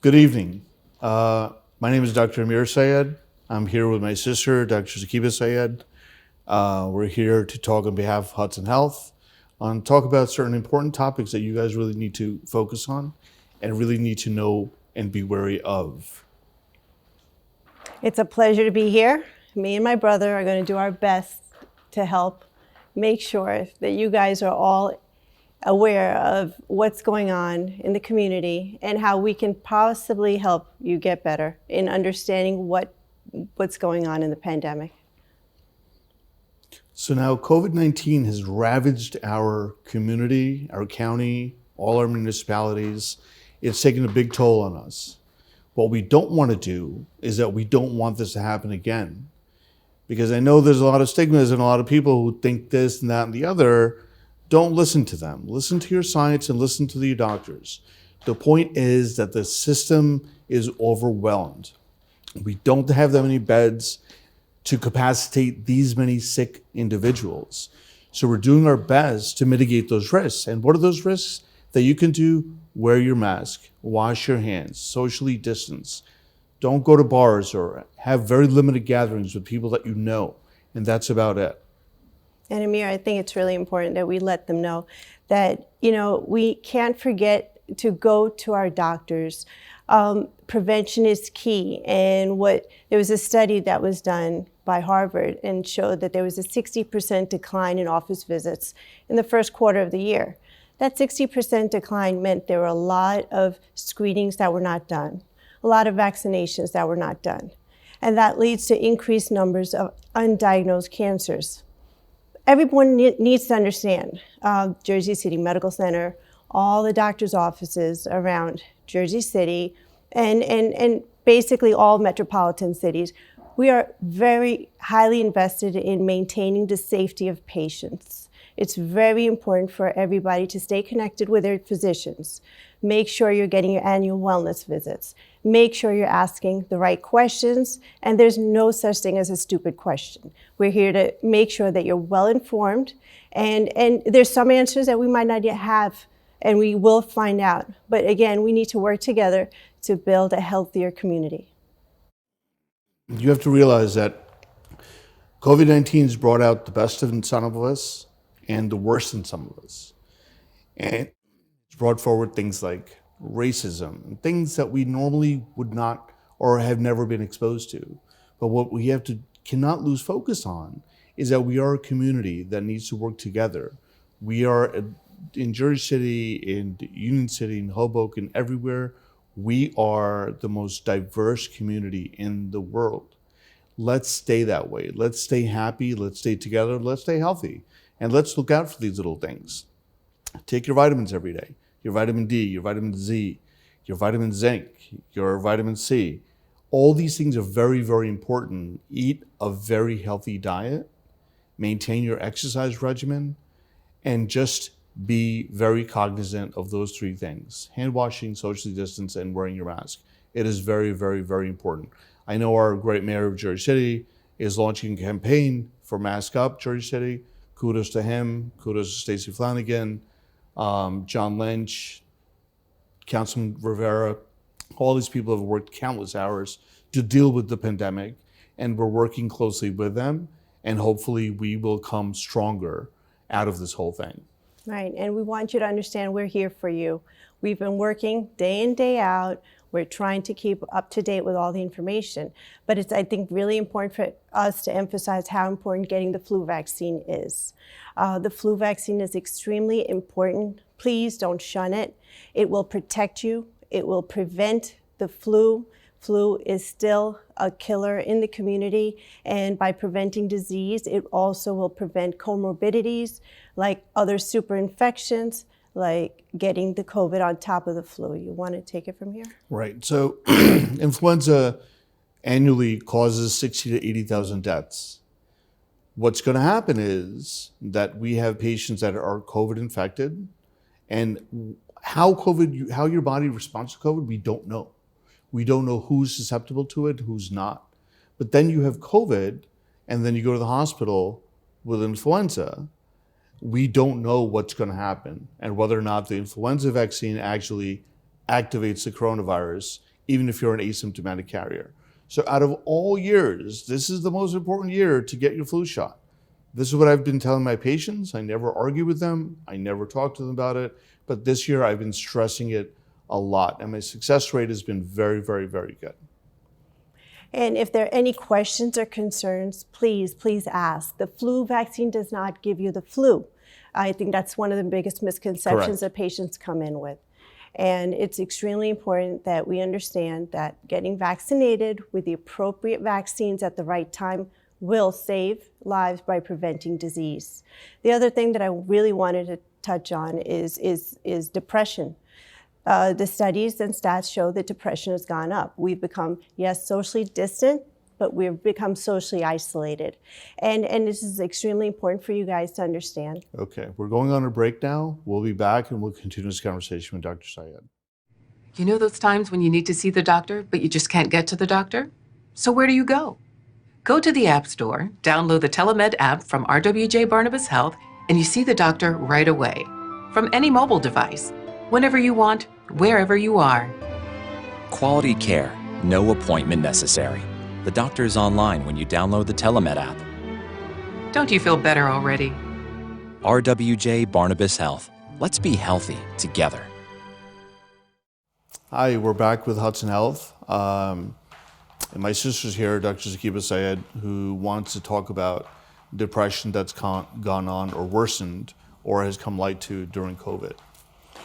Good evening. My name is Dr. Amir Sayed. I'm here with my sister, Dr. Zakiba Sayed. We're here to talk on behalf of Hudson Health, talk about certain important topics that you guys really need to focus on and really need to know and be wary of. It's a pleasure to be here. Me and my brother are going to do our best to help make sure that you guys are all aware of what's going on in the community and how we can possibly help you get better in understanding what's going on in the pandemic. So now COVID-19 has ravaged our community, our county, all our municipalities. It's taken a big toll on us. What we don't want to do is that we don't want this to happen again. Because I know there's a lot of stigmas and a lot of people who think this and that and the other. Don't listen to them. Listen to your science and listen to your doctors. The point is that the system is overwhelmed. We don't have that many beds to capacitate these many sick individuals. So we're doing our best to mitigate those risks. And what are those risks that you can do? Wear your mask, wash your hands, socially distance. Don't go to bars or have very limited gatherings with people that you know. And that's about it. And Amir, I think it's really important that we let them know that, we can't forget to go to our doctors. Prevention is key. And there was a study that was done by Harvard and showed that there was a 60% decline in office visits in the first quarter of the year. That 60% decline meant there were a lot of screenings that were not done, a lot of vaccinations that were not done. And that leads to increased numbers of undiagnosed cancers. Everyone needs to understand, Jersey City Medical Center, all the doctors' offices around Jersey City, and basically all metropolitan cities, we are very highly invested in maintaining the safety of patients. It's very important for everybody to stay connected with their physicians. Make sure you're getting your annual wellness visits. Make sure you're asking the right questions, and there's no such thing as a stupid question. We're here to make sure that you're well informed, and there's some answers that we might not yet have, and we will find out. But again, we need to work together to build a healthier community. You have to realize that COVID-19 has brought out the best in some of us and the worst in some of us. And it's brought forward things like racism and things that we normally would not or have never been exposed to. But what we cannot lose focus on is that we are a community that needs to work together. We are in Jersey City, in Union City, in Hoboken, everywhere. We are the most diverse community in the world. Let's stay that way. Let's stay happy. Let's stay together. Let's stay healthy. And let's look out for these little things. Take your vitamins every day. Your vitamin D, your vitamin Z, your vitamin zinc, your vitamin C. All these things are very, very important. Eat a very healthy diet. Maintain your exercise regimen. And just be very cognizant of those three things: hand washing, socially distance, and wearing your mask. It is very, very, very important. I know our great mayor of Jersey City is launching a campaign for Mask Up Jersey City. Kudos to him. Kudos to Stacey Flanagan, John Lynch, Councilman Rivera. All these people have worked countless hours to deal with the pandemic, and we're working closely with them, and hopefully we will come stronger out of this whole thing. Right, and we want you to understand we're here for you. We've been working day in, day out. We're trying to keep up to date with all the information. But it's, I think, really important for us to emphasize how important getting the flu vaccine is. The flu vaccine is extremely important. Please don't shun it. It will protect you. It will prevent the flu. Flu is still a killer in the community, and by preventing disease, it also will prevent comorbidities like other super infections, like getting the COVID on top of the flu. You want to take it from here? Right. So influenza annually causes 60 to 80,000 deaths. What's going to happen is that we have patients that are COVID infected, and how your body responds to COVID, we don't know. We don't know who's susceptible to it, who's not. But then you have COVID, and then you go to the hospital with influenza. We don't know what's going to happen and whether or not the influenza vaccine actually activates the coronavirus, even if you're an asymptomatic carrier. So out of all years, this is the most important year to get your flu shot. This is what I've been telling my patients. I never argue with them. I never talk to them about it. But this year I've been stressing it a lot. And my success rate has been very, very, very good. And if there are any questions or concerns, please ask. The flu vaccine does not give you the flu. I think that's one of the biggest misconceptions Correct. that patients come in with. And it's extremely important that we understand that getting vaccinated with the appropriate vaccines at the right time will save lives by preventing disease. The other thing that I really wanted to touch on is depression. The studies and stats show that depression has gone up. We've become, yes, socially distant, but we've become socially isolated. And this is extremely important for you guys to understand. Okay, we're going on a break now. We'll be back and we'll continue this conversation with Dr. Syed. You know those times when you need to see the doctor, but you just can't get to the doctor? So where do you go? Go to the App Store, download the Telemed app from RWJ Barnabas Health, and you see the doctor right away. From any mobile device, whenever you want, wherever you are. Quality care, no appointment necessary. The doctor is online when you download the Telemed app. Don't you feel better already? RWJ Barnabas Health. Let's be healthy together. Hi, we're back with Hudson Health. And my sister's here, Dr. Zakiba Syed, who wants to talk about depression that's gone on or worsened or has come light to during COVID.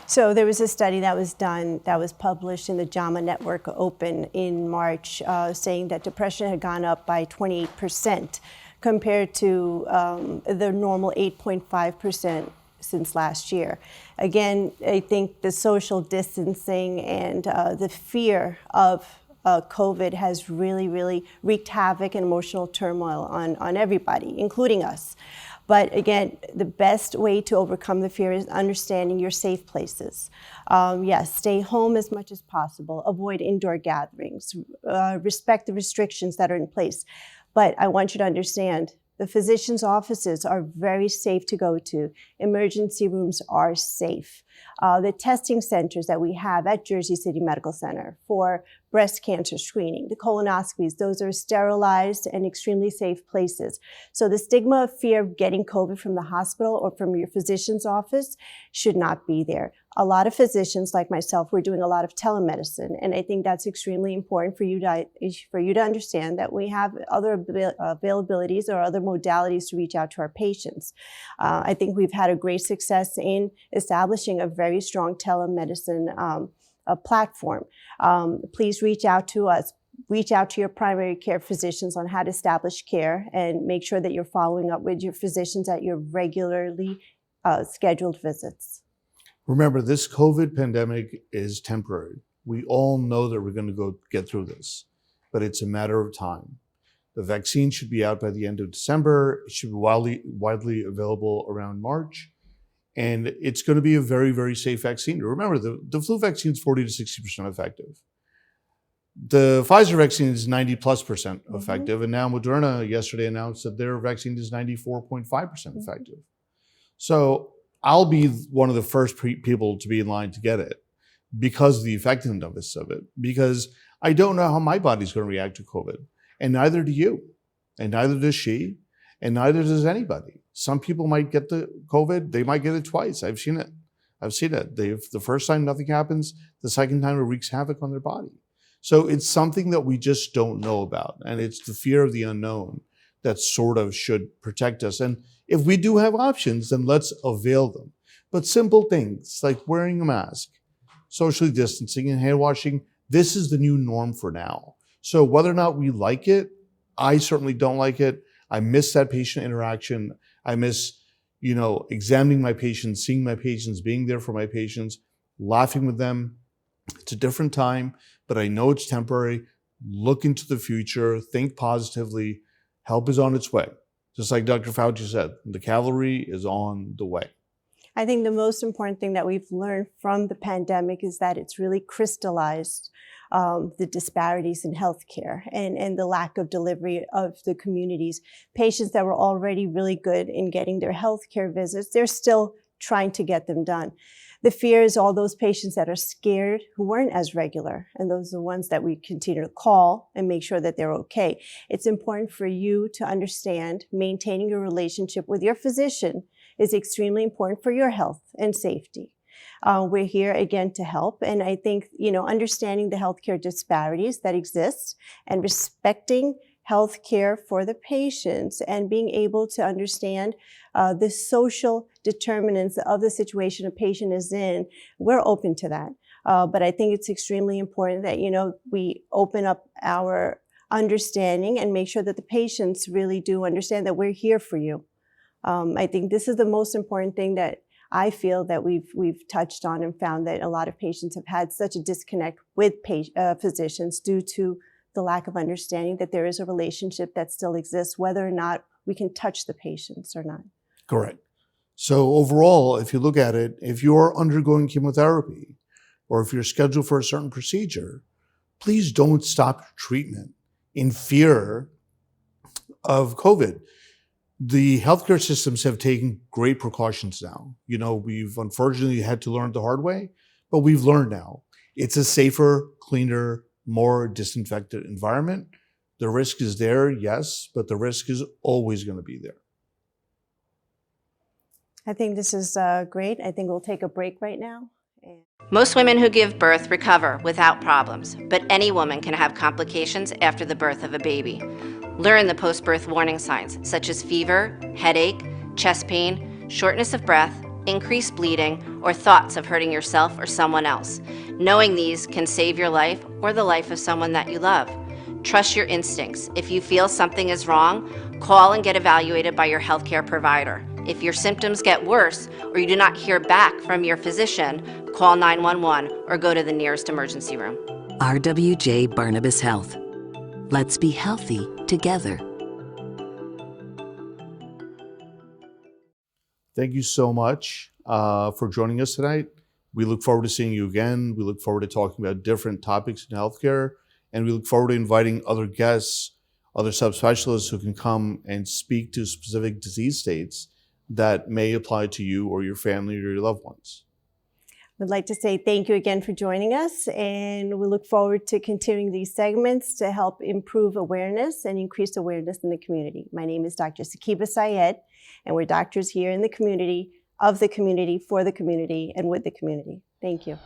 So there was a study that was done, that was published in the JAMA Network Open in March, saying that depression had gone up by 28% compared to the normal 8.5% since last year. Again, I think the social distancing and the fear of COVID has really wreaked havoc and emotional turmoil on everybody, including us. But again, the best way to overcome the fear is understanding your safe places. Yes, stay home as much as possible, avoid indoor gatherings, respect the restrictions that are in place. But I want you to understand, the physicians' offices are very safe to go to. Emergency rooms are safe. The testing centers that we have at Jersey City Medical Center for breast cancer screening, the colonoscopies, those are sterilized and extremely safe places. So the stigma of fear of getting COVID from the hospital or from your physician's office should not be there. A lot of physicians like myself, we're doing a lot of telemedicine, and I think that's extremely important for you to understand that we have other availabilities or other modalities to reach out to our patients. I think we've had a great success in establishing a very strong telemedicine platform. Please reach out to us. Reach out to your primary care physicians on how to establish care and make sure that you're following up with your physicians at your regularly scheduled visits. Remember, this COVID pandemic is temporary. We all know that we're going to go get through this, but it's a matter of time. The vaccine should be out by the end of December. It should be widely available around March. And it's going to be a very, very safe vaccine. Remember, the flu vaccine is 40 to 60% effective. The Pfizer vaccine is 90+% effective. And now Moderna yesterday announced that their vaccine is 94.5% effective. So I'll be one of the first people to be in line to get it because of the effectiveness of it, because I don't know how my body's going to react to COVID. And neither do you, and neither does she, and neither does anybody. Some people might get the COVID, they might get it twice. I've seen it. The first time nothing happens, the second time it wreaks havoc on their body. So it's something that we just don't know about. And it's the fear of the unknown that sort of should protect us. And if we do have options, then let's avail them. But simple things like wearing a mask, socially distancing, and hand washing, this is the new norm for now. So whether or not we like it, I certainly don't like it. I miss that patient interaction. I miss, examining my patients, seeing my patients, being there for my patients, laughing with them. It's a different time, but I know it's temporary. Look into the future, think positively. Help is on its way. Just like Dr. Fauci said, the cavalry is on the way. I think the most important thing that we've learned from the pandemic is that it's really crystallized the disparities in healthcare and the lack of delivery of the communities. Patients that were already really good in getting their healthcare visits, they're still trying to get them done. The fear is all those patients that are scared who weren't as regular, and those are the ones that we continue to call and make sure that they're okay. It's important for you to understand maintaining your relationship with your physician is extremely important for your health and safety. We're here again to help, and I think, understanding the healthcare disparities that exist and respecting healthcare for the patients and being able to understand the social determinants of the situation a patient is in, we're open to that. But I think it's extremely important that, we open up our understanding and make sure that the patients really do understand that we're here for you. I think this is the most important thing that I feel that we've touched on and found that a lot of patients have had such a disconnect with physicians due to the lack of understanding that there is a relationship that still exists, whether or not we can touch the patients or not. Correct. So overall, if you look at it, if you're undergoing chemotherapy or if you're scheduled for a certain procedure, please don't stop treatment in fear of COVID. The healthcare systems have taken great precautions now. We've unfortunately had to learn the hard way, but we've learned now. It's a safer, cleaner, more disinfected environment. The risk is there, yes, but the risk is always going to be there. I think this is great. I think we'll take a break right now. Most women who give birth recover without problems, but any woman can have complications after the birth of a baby. Learn the post-birth warning signs, such as fever, headache, chest pain, shortness of breath, increased bleeding, or thoughts of hurting yourself or someone else. Knowing these can save your life or the life of someone that you love. Trust your instincts. If you feel something is wrong, call and get evaluated by your healthcare provider. If your symptoms get worse or you do not hear back from your physician, call 911 or go to the nearest emergency room. RWJ Barnabas Health. Let's be healthy together. Thank you so much for joining us tonight. We look forward to seeing you again. We look forward to talking about different topics in healthcare, and we look forward to inviting other guests, other subspecialists who can come and speak to specific disease states that may apply to you or your family or your loved ones. I'd like to say thank you again for joining us, and we look forward to continuing these segments to help improve awareness and increase awareness in the community. My name is Dr. Sakiba Syed, and we're doctors here in the community, of the community, for the community, and with the community. Thank you.